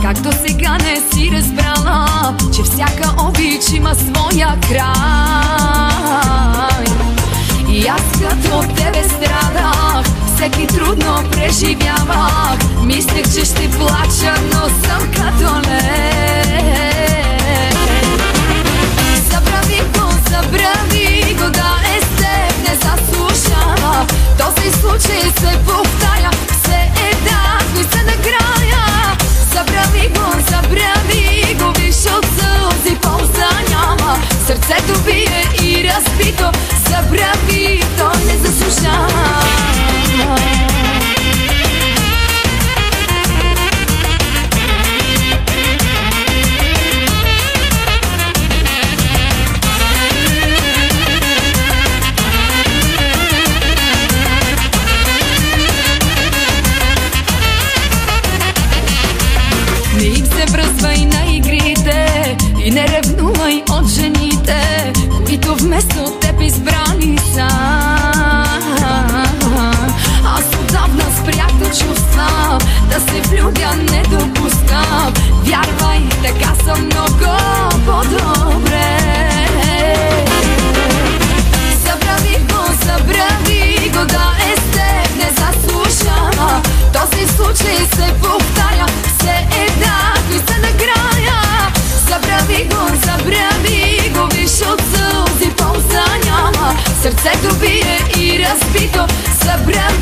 Как до сега не си разбрала, че всяка обич има своя край. И аз като тебе страдах, всеки трудно преживявах. Мислех, че ще плача, но съм като лед. Забрави го, да е с теб не заслужава. Този случай се повтаря, все еднакво и се накрая. Забрави го, виж от сълзи полза няма. Сърцето бие и разбито, забрави, той не заслужава. Не им се бръзвай на игрите и не ревнувай от жените, които вместо теб избрани са. Аз отдавна спрях да чувствам, да се влюбя не допускам. Вярвай, така съм много по-добре. Забрави го, да е с теб не заслужава. Този случай се повтаря, все еднакво и се накрая. Забрави го, виж от сълзи полза няма. Сърцето бие и разбито, забрави.